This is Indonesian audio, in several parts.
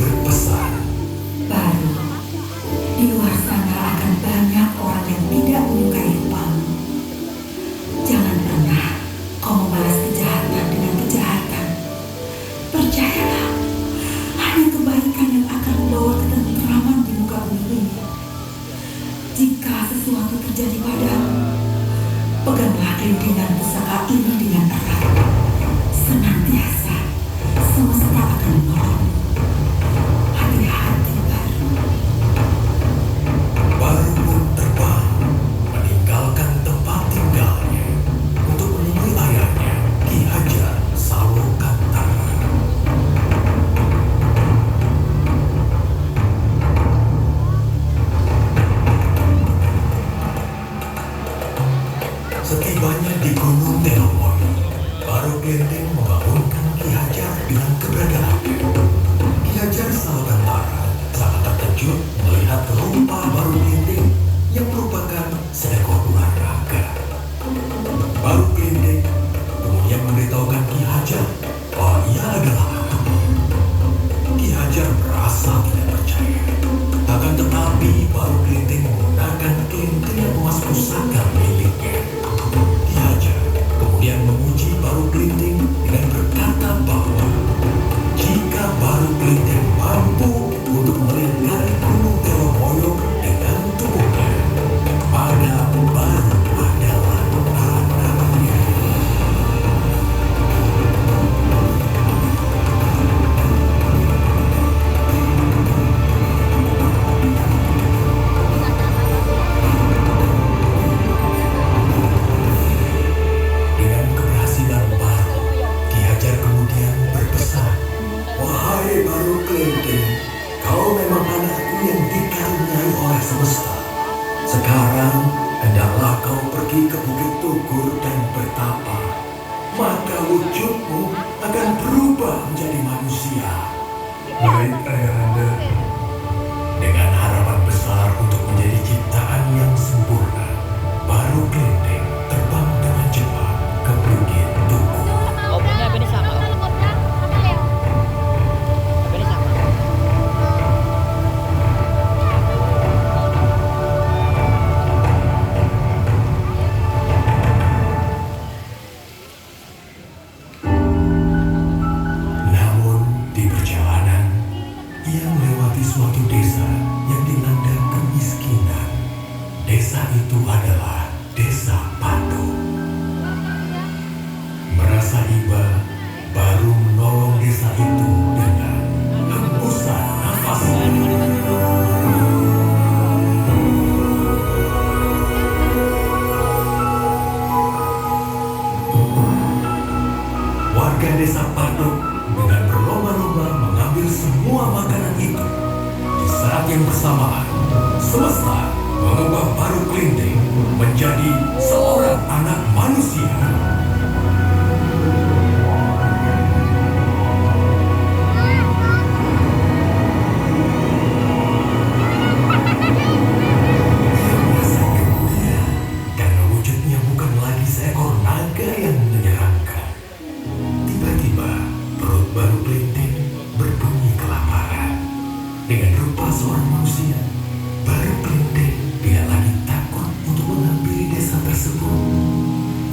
berpesan. Baru, di luar sana akan banyak orang yang tidak menyukai rupamu. Jangan pernah kau membalas kejahatan dengan kejahatan. Percayalah, hanya kebaikan yang akan membawa ketentraman di muka bumi ini. Jika sesuatu terjadi padamu, peganglah kelintingan pusaka ini dengan erat. Senantiasa, semesta akan menolongmu. Hati-hati, Baru. Baru pun terbang, meninggalkan tempat tinggalnya untuk menemui ayahnya, Ki Hajar Sawokantara. Setibanya di Gunung Telomoyo, Baru Glendeng membangunkan Ki Hajar dengan keberadaannya. Ki Hajar Sawokantara sangat terkejut melihat rupa Baru Glendeng yang merupakan seekor ular naga. Baru Glendeng kemudian memberitahukan Ki Hajar bahwa ia adalah anaknya. Ki Hajar merasa tidak percaya. Akan tetapi Baru Glendeng menggunakan kelintingan emas pusaka miliknya. Ki Hajar kemudian menguji Baru Glendeng dengan berkata bahwa jika Baru Glendeng mampu untuk melingkari Gunung Telomoyo dengan tubuhnya, maka Baru adalah anaknya. Dengan keberhasilan Baru, Ki Hajar kemudian berpesan, "Wahai Baru Glendeng, kau memang anakku yang dikaruniai oleh semesta. Sekarang hendaklah kau pergi ke Bukit Tugur dan bertapa. Maka wujudmu akan berubah menjadi manusia." Baik, Ayahanda. Dengan harapan besar untuk menjadi ciptaan yang sempurna, Baru Glendeng terbang dengan cepat ke Bukit Tugur. Omongannya apa ini sama? Apa ini sama? Namun di perjalanan, ia melewati suatu desa yang dilanda kemiskinan. Desa itu adalah Desa Patung. Merasa iba, Baru menolong desa itu dengan hembusan nafasnya. Warga Desa Patung dengan berlomba-lomba mengambil semua makanan itu. Di saat yang bersamaan, semesta mengubah Baru Glendeng menjadi seorang anak manusia. Ia merasa gembira karena wujudnya bukan lagi seekor naga yang menyeramkan. Tiba-tiba perut Baru Glendeng berbunyi kelaparan. Dengan rupa seorang manusia, Baru Glendeng tidak lagi takut untuk menghampiri desa tersebut.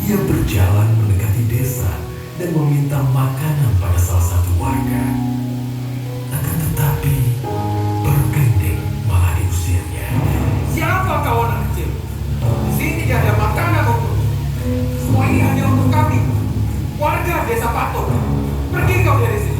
Ia berjalan mendekati desa dan meminta makanan pada salah satu warga. Akan tetapi, Baru Glendeng malah diusirnya. Siapa kau anak kecil? Di sini tidak ada makanan untuk. Semua ini hanya untuk kami, warga Desa Patung. Pergi kau dari sini.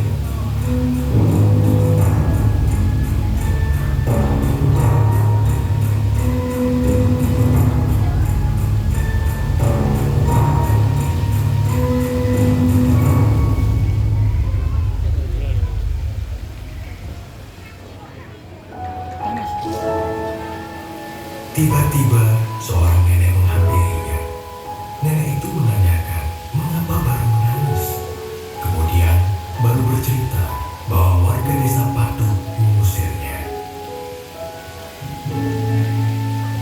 Tiba-tiba seorang nenek menghampirinya. Nenek itu menanyakan mengapa Baru menangis. Kemudian Baru bercerita bahwa warga Desa Patung mengusirnya.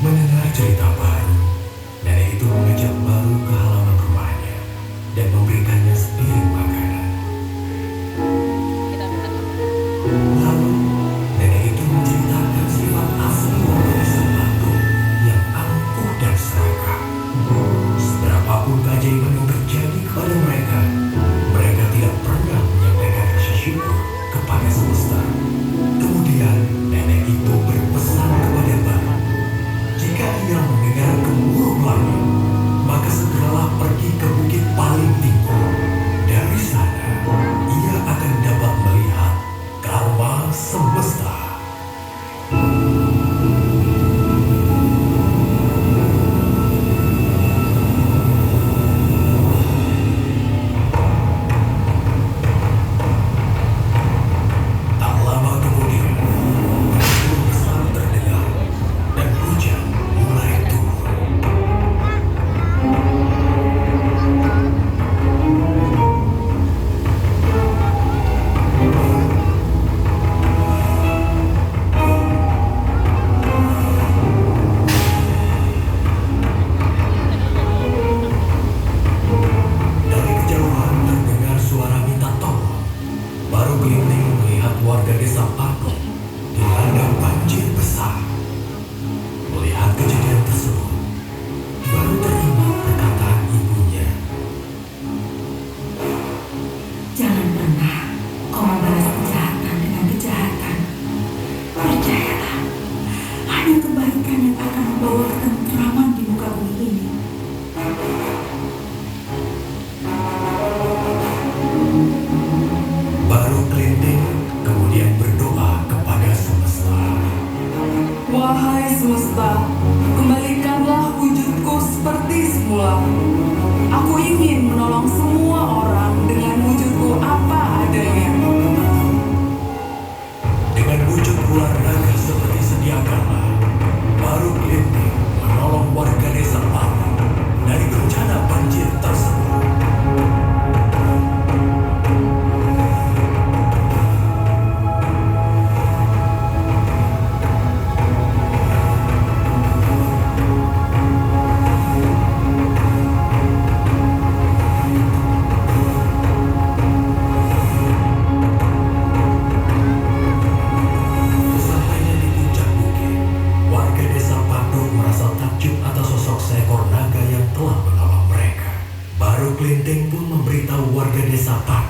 Mendengar cerita Baru, nenek itu mengajak Baru ke halaman rumahnya dan memberikannya sepiring makanan. Lalu semesta. Tak lama kemudian, gunung besar terdengar dan hujan mulai turun. Dari kejauhan terdengar suara minta tolong. Baru Glenting melihat warga desa Patung dilanda banjir besar. Melihat kejadian tersebut, baru teringat perkataan ibunya. Jangan pernah kau membalas kejahatan dengan kejahatan. Percayalah, hanya kebaikan yang akan membawa ketentraman di muka bumi ini. Baru Glenting kemudian berdoa kepada semesta. Wahai semesta, kembalikanlah wujudku seperti semula. Aku ingin menolong semua orang dengan wujudku apa adanya. Dengan wujud ular naga seperti sedia kala, baru Glenting menolong warga desa Patung dari bencana banjir tersebut. Sesampainya di puncak bukit, warga desa Patung merasa takjub atas sosok seekor naga yang telah menolong mereka. Baru Glenting pun memberitahu warga desa Patung